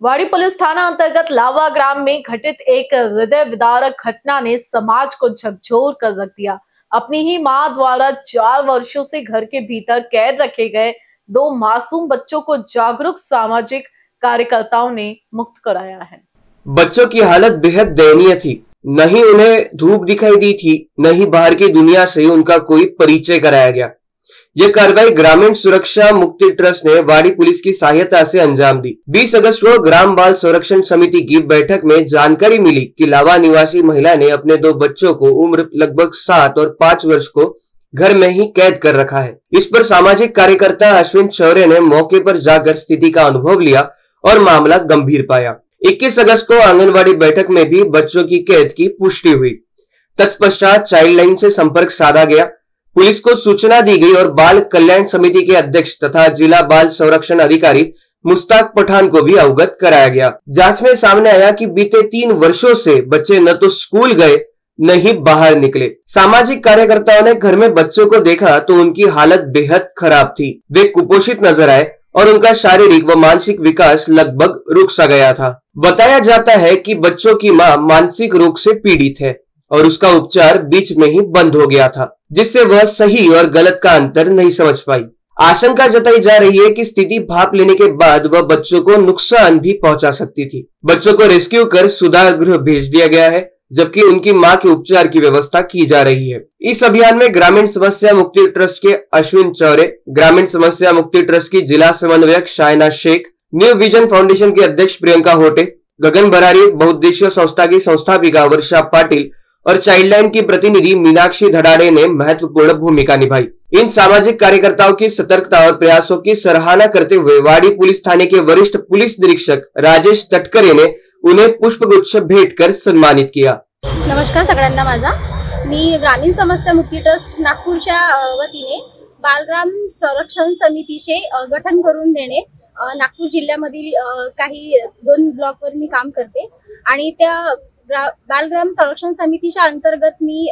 वाड़ी पुलिस थाना अंतर्गत लावा ग्राम में घटित एक हृदय विदारक घटना ने समाज को झकझोर कर रख दिया। अपनी ही मां द्वारा 4 वर्षों से घर के भीतर कैद रखे गए 2 मासूम बच्चों को जागरूक सामाजिक कार्यकर्ताओं ने मुक्त कराया है। बच्चों की हालत बेहद दयनीय थी। न ही उन्हें धूप दिखाई दी थी, न ही बाहर की दुनिया से उनका कोई परिचय कराया गया। यह कार्रवाई ग्रामीण सुरक्षा मुक्ति ट्रस्ट ने वाड़ी पुलिस की सहायता से अंजाम दी। 20 अगस्त को ग्राम बाल संरक्षण समिति की बैठक में जानकारी मिली कि लावा निवासी महिला ने अपने 2 बच्चों को उम्र लगभग 7 और 5 वर्ष को घर में ही कैद कर रखा है। इस पर सामाजिक कार्यकर्ता अश्विन चौरे ने मौके पर जाकर स्थिति का अनुभव लिया और मामला गंभीर पाया। 21 अगस्त को आंगनवाड़ी बैठक में भी बच्चों की कैद की पुष्टि हुई। तत्पश्चात चाइल्ड लाइन से संपर्क साधा गया, पुलिस को सूचना दी गई और बाल कल्याण समिति के अध्यक्ष तथा जिला बाल संरक्षण अधिकारी मुश्ताक पठान को भी अवगत कराया गया। जांच में सामने आया कि बीते 3 वर्षों से बच्चे न तो स्कूल गए न ही बाहर निकले। सामाजिक कार्यकर्ताओं ने घर में बच्चों को देखा तो उनकी हालत बेहद खराब थी। वे कुपोषित नजर आए और उनका शारीरिक व मानसिक विकास लगभग रुक सा गया था। बताया जाता है कि बच्चों की मां मानसिक रोग से पीड़ित है और उसका उपचार बीच में ही बंद हो गया था, जिससे वह सही और गलत का अंतर नहीं समझ पाई। आशंका जताई जा रही है कि स्थिति भांप लेने के बाद वह बच्चों को नुकसान भी पहुंचा सकती थी। बच्चों को रेस्क्यू कर सुधार गृह भेज दिया गया है, जबकि उनकी मां के उपचार की व्यवस्था की जा रही है। इस अभियान में ग्रामीण समस्या मुक्ति ट्रस्ट के अश्विन चौरे, ग्रामीण समस्या मुक्ति ट्रस्ट की जिला समन्वयक Shaina Shaikh, new vision foundation के अध्यक्ष प्रियंका होटे, गगन बरारी बहुउद्देशीय संस्था की संस्थापिका वर्षा पाटिल और चाइल्ड लाइन की प्रतिनिधि मीनाक्षी धड़ाड़े ने महत्वपूर्ण भूमिका निभाई। इन सामाजिक कार्यकर्ताओं की सतर्कता और प्रयासों की सराहना करते हुए वाड़ी पुलिस थाने के वरिष्ठ पुलिस निरीक्षक राजेश तटकरे ने उन्हें पुष्पगुच्छ भेंट कर सम्मानित किया। नमस्कार सगळ्यांना, माझा मी ग्रामीण समस्या मुक्ती ट्रस्ट नागपूरच्या वतीने बालग्राम संरक्षण समितीचे गठन करून देणे नागपूर जिल्ह्यामधील काही 2 ब्लॉकवर मी काम करते आणि त्या बालग्राम संरक्षण समितीच्या अंतर्गत मी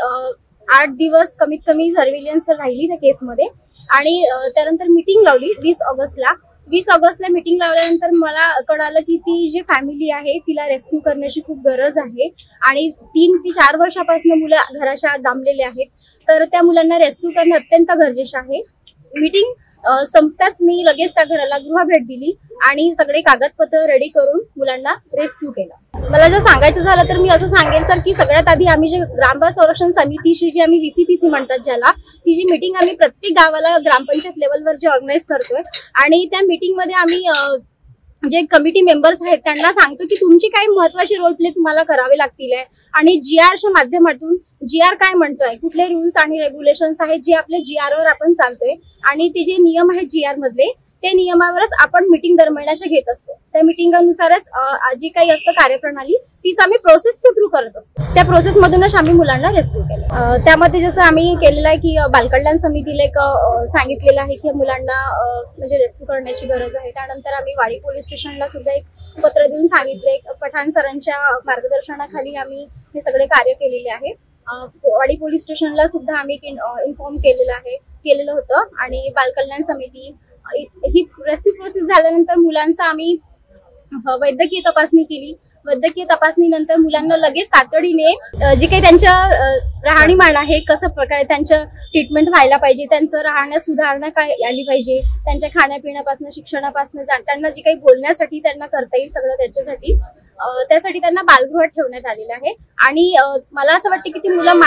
8 दिवस कमीत कमी सर्व्हिलन्स राहिली त्या केसमध्ये आणि त्यानंतर मीटिंग लावली 20 ऑगस्टला मीटिंग लावल्यानंतर मला कळालं की ती जी फॅमिली आहे तिला रेस्क्यू करण्याची खूप गरज आहे आणि 3 ते 4 वर्षापासून मुलं घराच्या डांबलेले आहेत, तर त्या मुलांना रेस्क्यू करणं अत्यंत गरजेचं आहे। मीटिंग संपताच मी लगेच त्या घराला गृह भेट दिली आणि सगळे कागदपत्र रेडी करून मुलांना रेस्क्यू केलं। मला जर सांगायचं झालं तर मी असं सांगेल सर की सगळ्यात आधी आम्ही जे ग्रामबाल संरक्षण समितीची जी आम्ही VCPC म्हणतात ज्याला, ती जी मीटिंग आम्ही प्रत्येक गावाला ग्रामपंचायत लेवलवर जे ऑर्गनाइज करतोय आणि त्या मीटिंग मध्ये आम्ही जे कमिटी मेंबर्स आहेत त्यांना सांगतो की तुमची काही महत्त्वाचे रोल प्ले तुम्हाला करावे लागतील आणि GRच्या माध्यमातून GR काय म्हणतोय, कुठले रूल्स आणि रेग्युलेशन्स आहेत जे आपले GR वर आपण चालतोय आणि ते जे नियम आहेत GR मधले त्या नियमावरच आपण मीटिंग दरम्यान घेत असतो। त्या मीटिंगानुसारच जी काही असतं कार्यप्रणाली तीच आम्ही प्रोसेसच्या थ्रू करत असतो। त्या प्रोसेस मधूनच आम्ही मुलांना रेस्क्यू केलं। त्यामध्ये जसं आम्ही केलेलं आहे की बालकल्याण समितीला एक सांगितलेलं आहे की मुलांना म्हणजे रेस्क्यू करण्याची गरज आहे। त्यानंतर आम्ही वाडी पोलीस स्टेशनला सुद्धा एक पत्र देऊन सांगितले, पठाण सरांच्या मार्गदर्शनाखाली आम्ही हे सगळे कार्य केलेले आहे। वाडी पोलीस स्टेशनला सुद्धा आम्ही इन्फॉर्म केलेलं होतं आणि बालकल्याण समिती ही रेस्क्यू प्रोसेस झाल्यानंतर मुलांचा आम्ही वैद्यकीय तपासणी केली। वैद्यकीय तपासणीनंतर मुलांना लगेच तातडीने जी काही त्यांच्या राहणीमान आहे, कसं प्रकारे त्यांचं ट्रीटमेंट व्हायला पाहिजे, त्यांचं राहण्यात सुधारणा काय आली पाहिजे, त्यांच्या खाण्यापिण्यापासून शिक्षणापासून त्यांना जी काही बोलण्यासाठी त्यांना करता येईल सगळं त्यासाठी त्यांना बालगृहात ठेवण्यात आलेलं आहे। आणि मला असं वाटतं की ती मुलं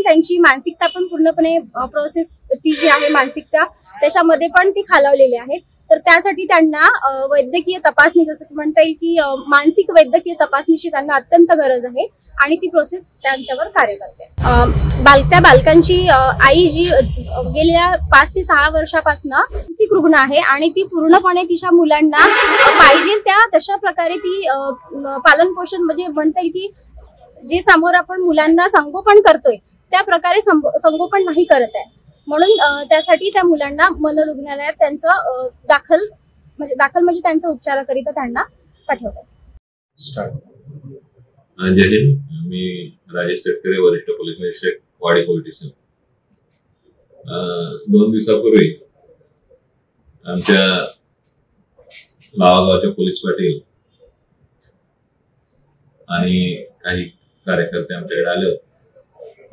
त्यांची मानसिकता पण पूर्णपणे प्रोसेस ती जी आहे मानसिकता त्याच्यामध्ये पण ती खालावलेली आहे। तर त्यासाठी त्यांना वैद्यकीय तपासणी, जसं की म्हणता येईल की मानसिक वैद्यकीय तपासणीची त्यांना अत्यंत गरज आहे आणि ती प्रोसेस त्यांच्यावर कार्य करते। त्या बालकांची आई जी गेल्या 5 ते 6 वर्षापासून मानसिक रुग्ण आहे आणि ती पूर्णपणे तिच्या मुलांना पाहिजे त्या तशा प्रकारे ती पालन पोषण म्हणजे म्हणता येईल की जे समोर आपण मुलांना संगोपन करतोय त्या प्रकारे संगोपन नाही करत आहे, म्हणून त्यासाठी त्या मुलांना मनोरुग्णालयात त्यांचं दाखल म्हणजे त्यांचा उपचाराकरिता त्यांना पाठवतात। जय हिंद, मी राजेश तटकरे, वरिष्ठ पोलीस निरीक्षक, वाडी पोलीस स्टेशन। 2 दिवसापूर्वी आमच्या लावागावच्या पोलीस पाटील आणि काही कार्यकर्ते आमच्याकडे आले होते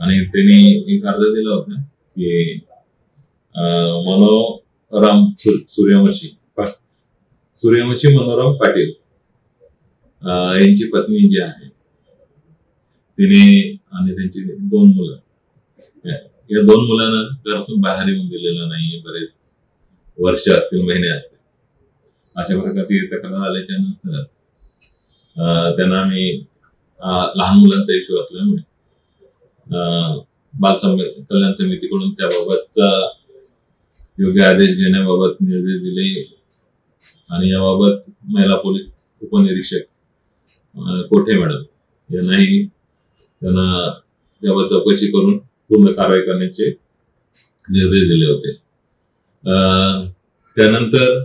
आणि त्यांनी एक अर्ज दिला होता की मनोरम सूर्यवंशी मनोरम पाटील यांची पत्नी जी आहे तिने आणि त्यांची 2 मुलं, या 2 मुलांना घरातून बाहेर येऊन दिलेलं नाहीये, बरेच वर्ष असतील, महिने असतील. अशा प्रकारची तक्रार आल्याच्या नंतर त्यांना आम्ही लहान मुलांचा इश्यू असल्यामुळे बाल कल्याण समितीकडून त्याबाबत योग्य आदेश घेण्याबाबत निर्देश दिले आणि याबाबत महिला पोलीस उपनिरीक्षक कोठे मॅडम यांनाही त्यांना त्याबाबत चौकशी करून पूर्ण कारवाई करण्याचे निर्देश दिले होते. त्यानंतर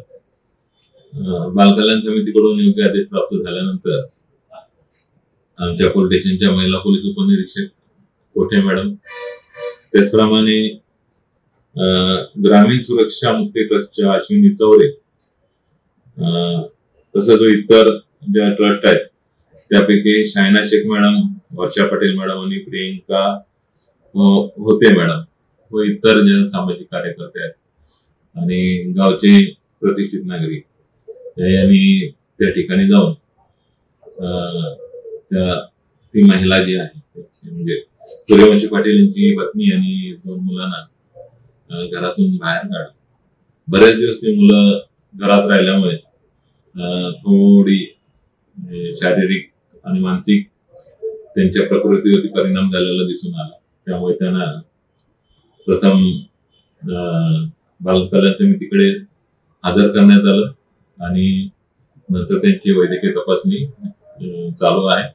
बाल कल्याण समितीकडून योग्य आदेश प्राप्त झाल्यानंतर आमच्या पोलीस स्टेशनच्या महिला पोलीस उपनिरीक्षक कोठे मॅडम, त्याचप्रमाणे ग्रामीण सुरक्षा मुक्ती ट्रस्टच्या अश्विनी चौरे, तसंच इतर ज्या ट्रस्ट आहेत त्यापैकी शायना शेख मॅडम, वर्षा पटेल मॅडम आणि प्रियंका होते मॅडम व इतर जे सामाजिक कार्यकर्ते आहेत आणि गावचे प्रतिष्ठित नागरिक यांनी त्या ठिकाणी जाऊन ती महिला जी आहे म्हणजे सूर्यवंशी पाटील यांची पत्नी आणि 2 मुलांना घरातून बाहेर काढलं. बरेच दिवस ती मुलं घरात राहिल्यामुळे थोडी शारीरिक आणि मानसिक त्यांच्या प्रकृतीवरती परिणाम झालेला दिसून आला. त्यामुळे त्यांना प्रथम बाल कल्याण समितीकडे हजर करण्यात आलं आणि नंतर त्यांची वैद्यकीय तपासणी चालू आहे.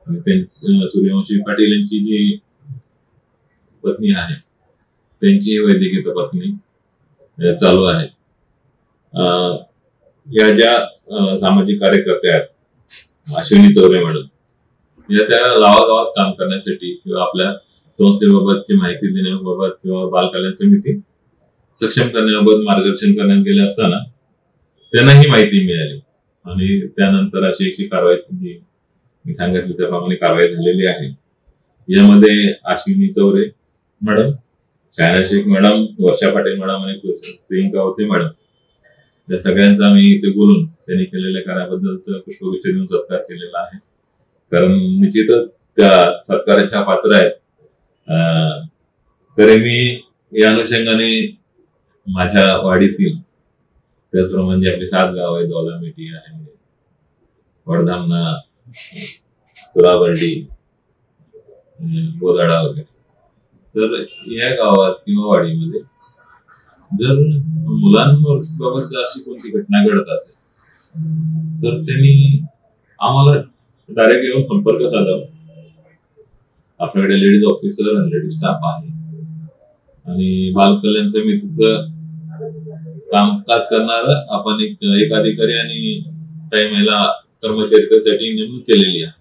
सूर्यवंशी पाटील यांची जी पत्नी आहे त्यांची वैद्यकीय तपासणी चालू आहे. या ज्या सामाजिक कार्यकर्त्या आहेत अश्विनी चौरे मॅडम या त्या गावागावात काम करण्यासाठी किंवा आपल्या संस्थेबाबतची माहिती देण्याबाबत किंवा बाल कल्याण समिती सक्षम करण्याबाबत मार्गदर्शन करण्यात गेले असताना त्यांना ही माहिती मिळाली आणि त्यानंतर अशी कारवाई मी सांगितली त्याप्रमाणे कारवाई झालेली आहे. यामध्ये अश्विनी चौरे मॅडम, शायना शेख मॅडम, वर्षा पाटील मॅडम आणि प्रियंका होते मॅडम या सगळ्यांचा मी इथे बोलून त्यांनी केलेल्या कार्याबद्दल पुष्पगुच्छ देऊन सत्कार केलेला आहे. कारण निश्चितच त्या सत्काराच्या पात्र आहेत. तरी मी या अनुषंगाने माझ्या वाडीतील त्याचप्रमाणे आपली 7 गाव आहे, दौलामेटी आहे, वडधामना, सुराबर्डी, बोदाडा वगैरे, तर या गावात किंवा वाडीमध्ये जर मुलांबाबत अशी कोणती घटना घडत असेल तर त्यांनी आम्हाला डायरेक्ट येऊन संपर्क साधावा. आपल्याकडे लेडीज ऑफिसर आणि लेडीज स्टाफ आहे आणि बाल कल्याण समितीचं कामकाज करणारा आपण एक अधिकारी आणि काही महिला कर्मचारी त्यासाठी नेमणूक केलेली आहे.